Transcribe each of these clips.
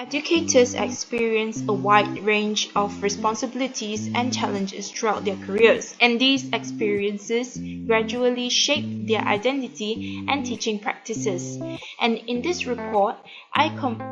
Educators experience a wide range of responsibilities and challenges throughout their careers, and these experiences gradually shape their identity and teaching practices. And in this report,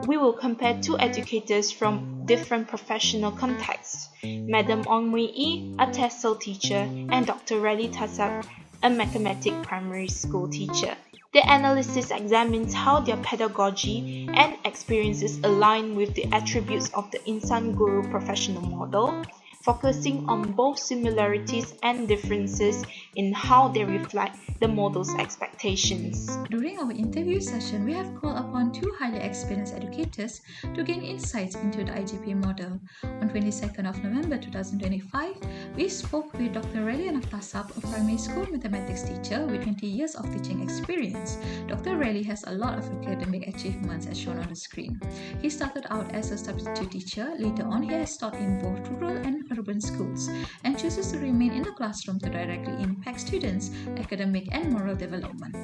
we will compare two educators from different professional contexts: Madam Ong Mui, a TESOL teacher, and Dr. Rally Tasap, a mathematics primary school teacher. The analysis examines how their pedagogy and experiences align with the attributes of the Insan Guru professional model, focusing on both similarities and differences in how they reflect the model's expectations. During our interview session, we have called upon two highly experienced educators to gain insights into the IGP model. On 22nd of November 2025, we spoke with Dr. Relian Tasap, a primary school mathematics teacher with 20 years of teaching experience. Dr. Rally has a lot of academic achievements as shown on the screen. He started out as a substitute teacher. Later on, he has taught in both rural and urban schools and chooses to remain in the classroom to directly impact students' academic and moral development.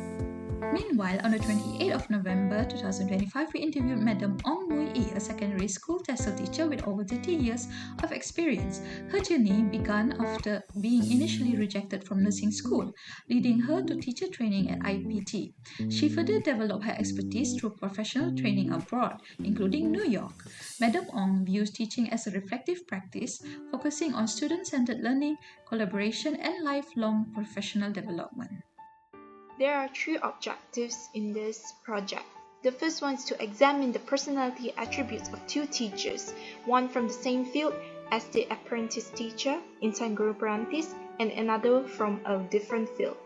Meanwhile, on the 28th of November 2025, we interviewed Madam Ong Mui, a secondary school TESOL teacher with over 30 years of experience. Her journey began after being initially rejected from nursing school, leading her to teacher training at IPT. She further developed her expertise through professional training abroad, including New York. Madam Ong views teaching as a reflective practice, focusing on student-centered learning, collaboration, and lifelong professional development. There are three objectives in this project. The first one is to examine the personality attributes of two teachers, one from the same field as the apprentice teacher, Insan Guru Perantis, and another from a different field,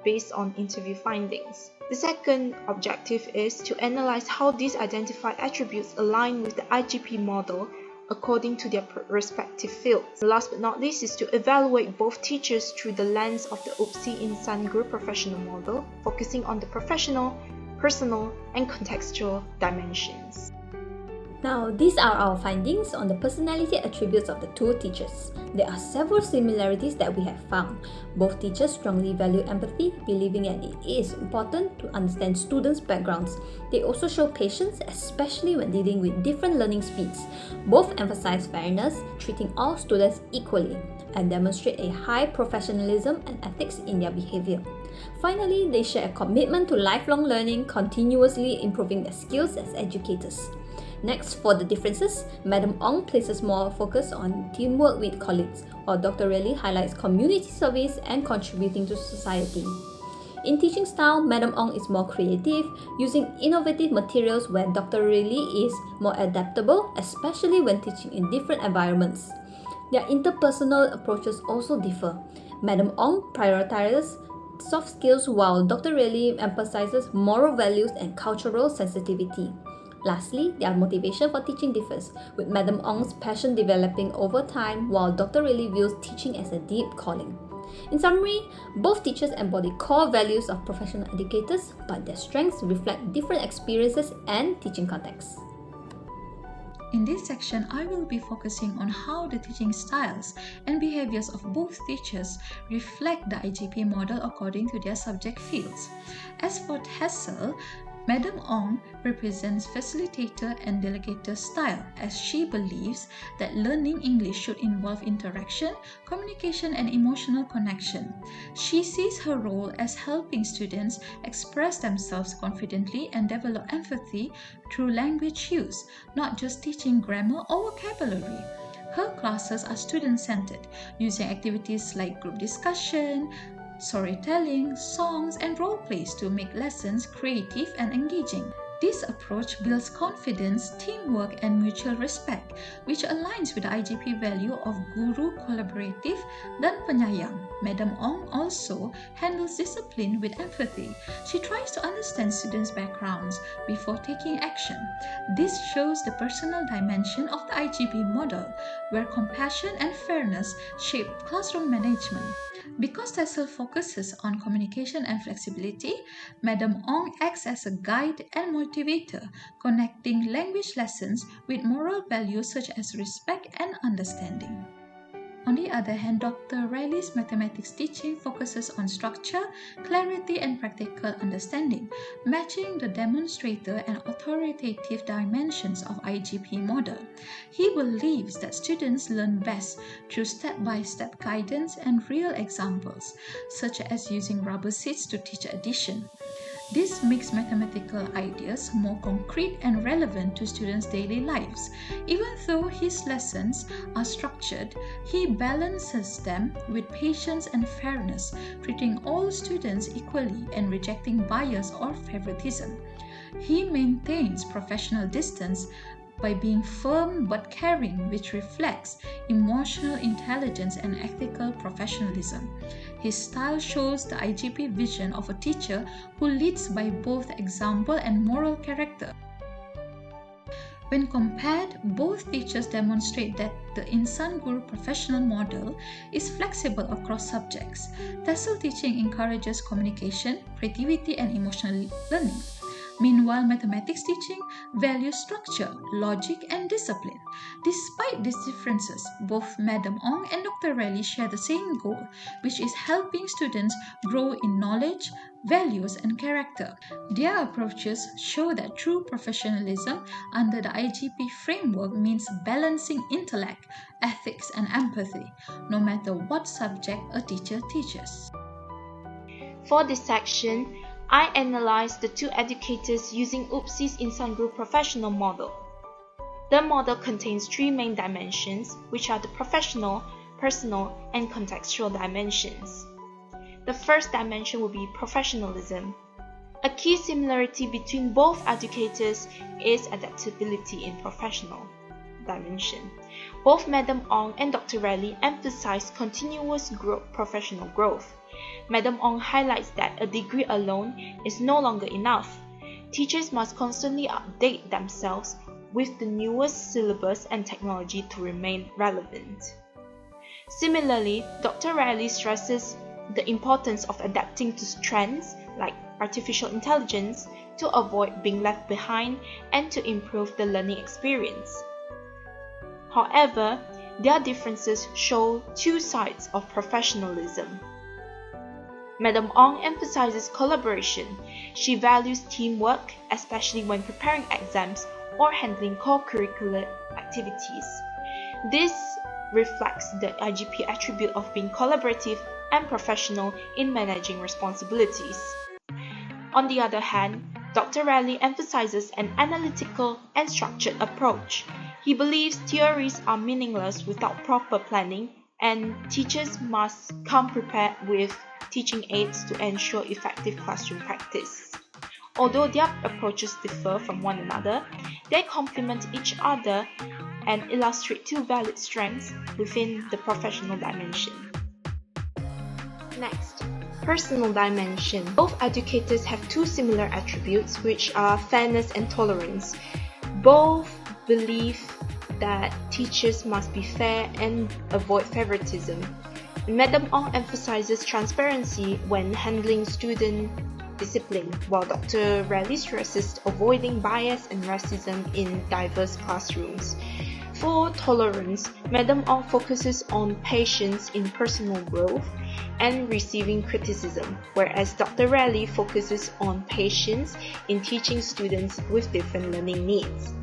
based on interview findings. The second objective is to analyze how these identified attributes align with the IGP model according to their respective fields. Last but not least is to evaluate both teachers through the lens of the UPSI Insan Guru professional model, focusing on the professional, personal, and contextual dimensions. Now, these are our findings on the personality attributes of the two teachers. There are several similarities that we have found. Both teachers strongly value empathy, believing that it is important to understand students' backgrounds. They also show patience, especially when dealing with different learning speeds. Both emphasize fairness, treating all students equally, and demonstrate a high professionalism and ethics in their behavior. Finally, they share a commitment to lifelong learning, continuously improving their skills as educators. Next, for the differences, Madam Ong places more focus on teamwork with colleagues, while Dr. Rally highlights community service and contributing to society. In teaching style, Madam Ong is more creative, using innovative materials, where Dr. Rally is more adaptable, especially when teaching in different environments. Their interpersonal approaches also differ. Madam Ong prioritizes soft skills, while Dr. Rally emphasizes moral values and cultural sensitivity. Lastly, their motivation for teaching differs, with Madam Ong's passion developing over time, while Dr. Rally views teaching as a deep calling. In summary, both teachers embody core values of professional educators, but their strengths reflect different experiences and teaching contexts. In this section, I will be focusing on how the teaching styles and behaviors of both teachers reflect the IGP model according to their subject fields. As for TESOL, Madam Ong represents facilitator and delegator style, as she believes that learning English should involve interaction, communication, and emotional connection. She sees her role as helping students express themselves confidently and develop empathy through language use, not just teaching grammar or vocabulary. Her classes are student-centered, using activities like group discussion, storytelling, songs, and role plays to make lessons creative and engaging. This approach builds confidence, teamwork, and mutual respect, which aligns with the IGP value of guru collaborative dan penyayang. Madam Ong also handles discipline with empathy. She tries to understand students' backgrounds before taking action. This shows the personal dimension of the IGP model, where compassion and fairness shape classroom management. Because TESOL focuses on communication and flexibility, Madam Ong acts as a guide and motivator, connecting language lessons with moral values such as respect and understanding. On the other hand, Dr. Riley's mathematics teaching focuses on structure, clarity, and practical understanding, matching the demonstrator and authoritative dimensions of IGP model. He believes that students learn best through step-by-step guidance and real examples, such as using rubber seats to teach addition. This makes mathematical ideas more concrete and relevant to students' daily lives. Even though his lessons are structured, he balances them with patience and fairness, treating all students equally and rejecting bias or favoritism. He maintains professional distance by being firm but caring, which reflects emotional intelligence and ethical professionalism. His style shows the IGP vision of a teacher who leads by both example and moral character. When compared, both teachers demonstrate that the Insan Guru professional model is flexible across subjects. TESOL teaching encourages communication, creativity, and emotional learning. Meanwhile, mathematics teaching values structure, logic, and discipline. Despite these differences, both Madam Ong and Dr. Riley share the same goal, which is helping students grow in knowledge, values, and character. Their approaches show that true professionalism under the IGP framework means balancing intellect, ethics, and empathy, no matter what subject a teacher teaches. For this section, I analyzed the two educators using UPSI's Insan Guru professional model. The model contains three main dimensions, which are the professional, personal, and contextual dimensions. The first dimension will be professionalism. A key similarity between both educators is adaptability in professional dimension. Both Madam Ong and Dr. Riley emphasize continuous professional growth. Madam Ong highlights that a degree alone is no longer enough. Teachers must constantly update themselves with the newest syllabus and technology to remain relevant. Similarly, Dr. Riley stresses the importance of adapting to trends like artificial intelligence to avoid being left behind and to improve the learning experience. However, their differences show two sides of professionalism. Madam Ong emphasizes collaboration. She values teamwork, especially when preparing exams or handling co-curricular activities. This reflects the IGP attribute of being collaborative and professional in managing responsibilities. On the other hand, Dr. Riley emphasizes an analytical and structured approach. He believes theories are meaningless without proper planning, and teachers must come prepared with teaching aids to ensure effective classroom practice. Although their approaches differ from one another, they complement each other and illustrate two valid strengths within the professional dimension. Next, personal dimension. Both educators have two similar attributes, which are fairness and tolerance. Both believe that teachers must be fair and avoid favoritism. Madam Ong emphasizes transparency when handling student discipline, while Dr. Riley stresses avoiding bias and racism in diverse classrooms. For tolerance, Madam Ong focuses on patience in personal growth and receiving criticism, whereas Dr. Riley focuses on patience in teaching students with different learning needs.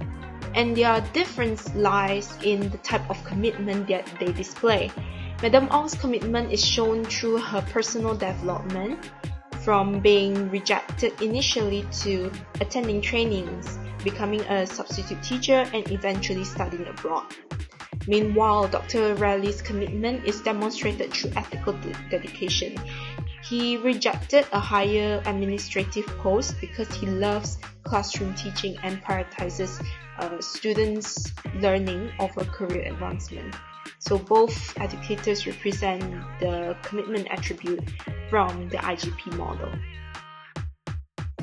And their difference lies in the type of commitment that they display. Madam Ong's commitment is shown through her personal development, from being rejected initially to attending trainings, becoming a substitute teacher, and eventually studying abroad. Meanwhile, Dr. Riley's commitment is demonstrated through ethical dedication. He rejected a higher administrative post because he loves classroom teaching and prioritizes students' learning over career advancement. So both educators represent the commitment attribute from the IGP model.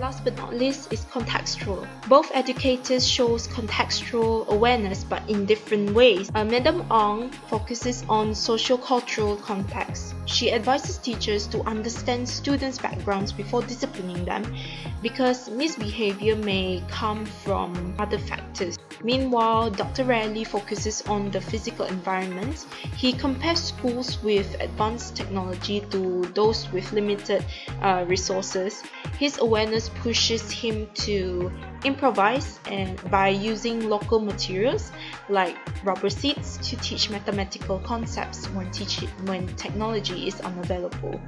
Last but not least is contextual. Both educators shows contextual awareness but in different ways. Madam Ong focuses on socio-cultural context. She advises teachers to understand students' backgrounds before disciplining them because misbehavior may come from other factors. Meanwhile, Dr. Raleigh focuses on the physical environment. He compares schools with advanced technology to those with limited resources. His awareness pushes him to improvise and by using local materials like rubber seats to teach mathematical concepts when technology is unavailable.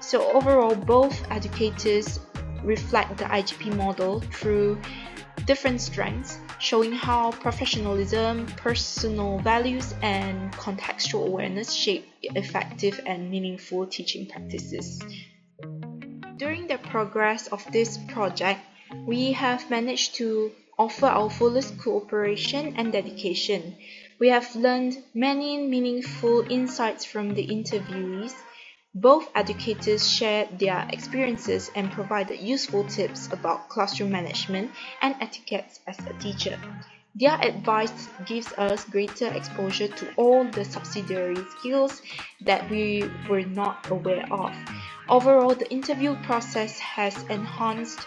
So overall, both educators reflect the IGP model through different strengths, showing how professionalism, personal values, and contextual awareness shape effective and meaningful teaching practices. During the progress of this project, we have managed to offer our fullest cooperation and dedication. We have learned many meaningful insights from the interviewees. Both educators shared their experiences and provided useful tips about classroom management and etiquette as a teacher. Their advice gives us greater exposure to all the subsidiary skills that we were not aware of. Overall, the interview process has enhanced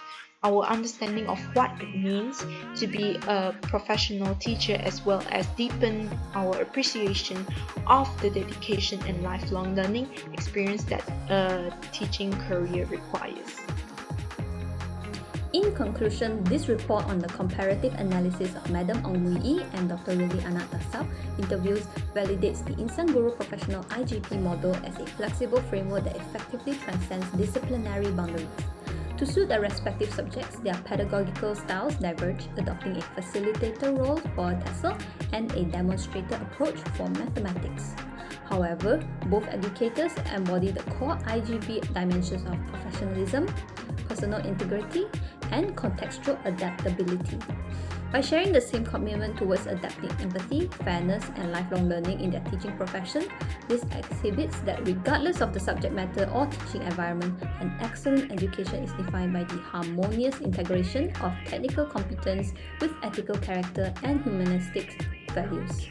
our understanding of what it means to be a professional teacher, as well as deepen our appreciation of the dedication and lifelong learning experience that a teaching career requires. In conclusion, this report on the comparative analysis of Madam Ong Mui Yi and Dr. Lily Anak Tasab interviews validates the Insan Guru Professional IGP model as a flexible framework that effectively transcends disciplinary boundaries. To suit their respective subjects, their pedagogical styles diverge, adopting a facilitator role for TESOL and a demonstrator approach for mathematics. However, both educators embody the core IGP dimensions of professionalism, personal integrity, and contextual adaptability. By sharing the same commitment towards adapting empathy, fairness, and lifelong learning in their teaching profession, this exhibits that regardless of the subject matter or teaching environment, an excellent education is defined by the harmonious integration of technical competence with ethical character and humanistic values.